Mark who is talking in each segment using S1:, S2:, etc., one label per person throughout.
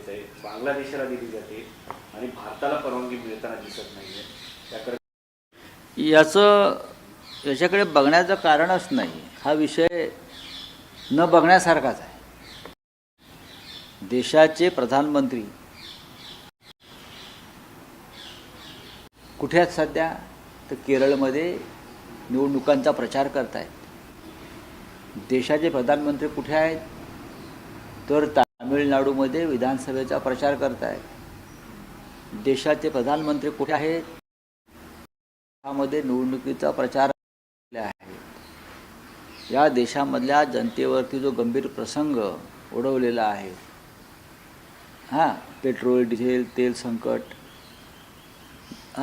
S1: आहे, बांगलादेशाला दिली जाते आणि भारताला परवानगी मिळताना दिसत नाहीये. त्याकडे
S2: याच्याकडे बघण्याचं कारणच नाही. हा विषय न बघण्यासारखाच आहे. देशाचे प्रधानमंत्री कुठे आहेत सध्या? तर केरळमध्ये निवडणुकांचा प्रचार करत आहेत. देशाचे प्रधानमंत्री कुठे आहेत? तर तामिळनाडूमध्ये विधानसभेचा प्रचार करत आहेत. देशाचे प्रधानमंत्री कुठे आहेत? मध्ये निवडणुकीचा प्रचार आहे. या देशामधल्या जनतेवरती जो गंभीर प्रसंग ओढवलेला आहे, पेट्रोल डिझेल तेल संकट,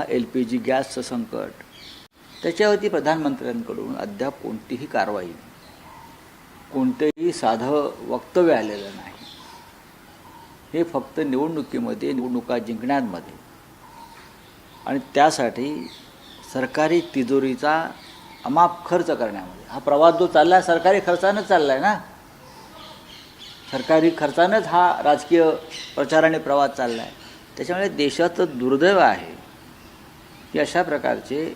S2: LPG गॅसचं संकट, त्याच्यावरती प्रधानमंत्र्यांकडून अद्याप कोणतीही कारवाई, कोणतेही साधं वक्तव्य आलेलं नाही. हे फक्त निवडणुका जिंकण्यामध्ये आणि त्यासाठी सरकारी तिजोरीचा अमाप खर्च करण्यामध्ये. हा प्रवास जो चालला आहे सरकारी खर्चानंच चालला आहे ना. सरकारी खर्चानंच हा राजकीय प्रचाराने प्रवास चालला आहे. त्याच्यामुळे देशाचं दुर्दैव आहे की अशा प्रकारचे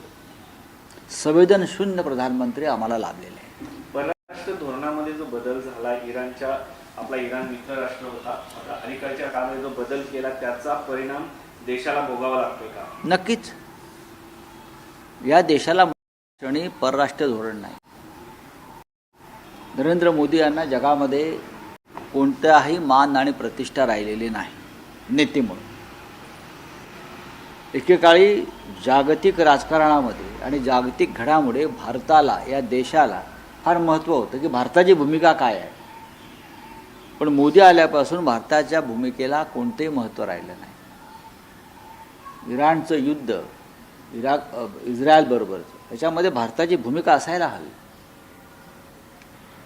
S2: संवेदनशून्य प्रधानमंत्री आम्हाला लाभलेले आहेत.
S1: परराष्ट्र धोरणामध्ये जो बदल झाला, आपला इराण मित्र राष्ट्र होता, आता अलीकडच्या काळामध्ये जो बदल केला त्याचा परिणाम देशाला भोगावा लागतोय का?
S2: नक्कीच. या देशाला क्षणी परराष्ट्र धोरण नाही. नरेंद्र मोदी यांना जगामध्ये कोणताही मान आणि प्रतिष्ठा राहिलेली नाही नेते म्हणून. एकेकाळी जागतिक राजकारणामध्ये आणि जागतिक घडामोडी भारताला, या देशाला फार महत्त्व होतं की भारताची भूमिका काय आहे. पण मोदी आल्यापासून भारताच्या भूमिकेला कोणतेही महत्त्व राहिलं नाही. इराणचं युद्ध, इस्रायलबरोबरचं, त्याच्यामध्ये भारताची भूमिका असायला हवी.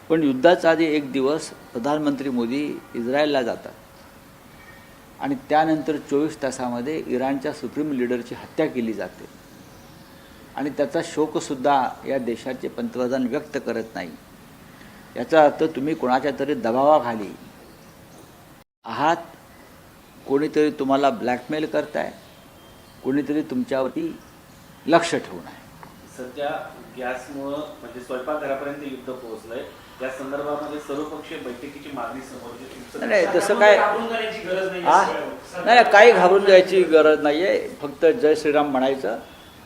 S2: पण युद्धाचा आधी एक दिवस प्रधानमंत्री मोदी इस्रायलला जातात आणि त्यानंतर 24 तासामध्ये इराणच्या सुप्रीम लीडरची हत्या केली जाते आणि त्याचा शोकसुद्धा या देशाचे पंतप्रधान व्यक्त करत नाही. याचा अर्थ तुम्ही कोणाच्या तरी दबावाखाली आहात, कोणीतरी तुम्हाला ब्लॅकमेल करताय, कोणीतरी तुमच्यावरती लक्ष ठेवून आहे.
S1: सध्या गॅसमुळं म्हणजे स्वयंपाकघरापर्यंत युद्ध पोहोचलंय. या संदर्भामध्ये सर्वपक्षीय बैठकीची मागणी समोर.
S2: नाही, तसं काय नाही, काही घाबरून जायची गरज नाही आहे. फक्त जय श्रीराम म्हणायचं,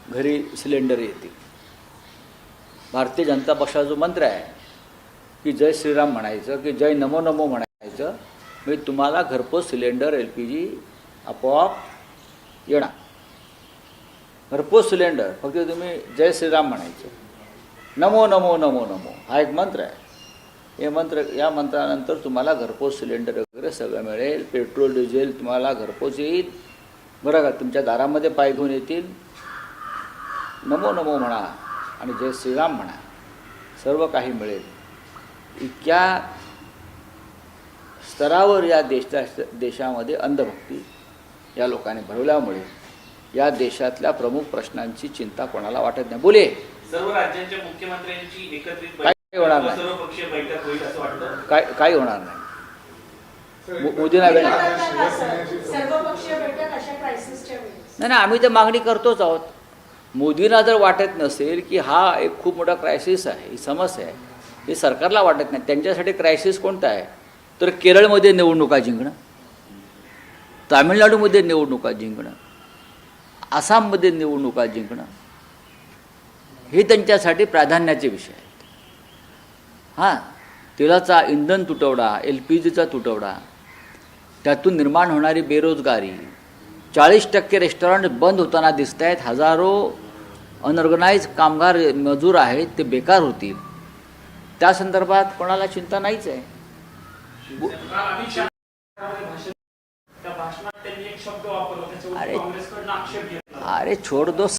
S2: घरी सिलेंडर येतील. भारतीय जनता पक्षाचा जो मंत्र आहे की जय श्रीराम म्हणायचं, की जय नमो नमो म्हणायचं, म्हणजे तुम्हाला घरपोच सिलेंडर LPG आपोआप येणार. घरपोच सिलेंडर, फक्त तुम्ही जय श्रीराम म्हणायचं. नमो नमो नमो नमो हा एक मंत्र आहे. या मंत्रानंतर तुम्हाला घरपोच सिलेंडर वगैरे सगळं मिळेल. पेट्रोल डिझेल तुम्हाला घरपोच येईल, बरं का, तुमच्या दारामध्ये पाय घेऊन येतील. नमो नमो म्हणा आणि जय श्रीराम म्हणा, सर्व काही मिळेल. इतक्या स्तरावर या देशामध्ये अंधभक्ती या लोकांनी भरवल्यामुळे या देशातल्या प्रमुख प्रश्नांची चिंता कोणाला वाटत नाही. बोले
S1: सर्व राज्यांच्या मुख्यमंत्र्यांची एकत्रित
S2: काय होणार नाही,
S1: सर्वपक्षीय बैठक होईल असं वाटतं.
S2: काय होणार नाही. मोदींना नाही, आम्ही तर मागणी करतोच आहोत. मोदींना जर वाटत नसेल की हा एक खूप मोठा क्रायसिस आहे, ही समस्या आहे, हे सरकारला वाटत नाही. त्यांच्यासाठी क्रायसिस कोणता आहे? तर केरळमध्ये निवडणुका जिंकणं, तामिळनाडूमध्ये निवडणुका जिंकणं, आसाममध्ये निवडणुका जिंकणं, हे त्यांच्यासाठी प्राधान्याचे विषय आहेत. तेलाचा इंधन तुटवडा, LPGचा तुटवडा, त्यातून निर्माण होणारी बेरोजगारी, 40% रेस्टॉरंट बंद होताना दिसत आहेत. हजारो अनऑर्गनाइज कामगार मजूर आहेत, ते बेकार होतील. त्या संदर्भात कोणाला चिंता नाहीच आहे. अरे छोड़ दो.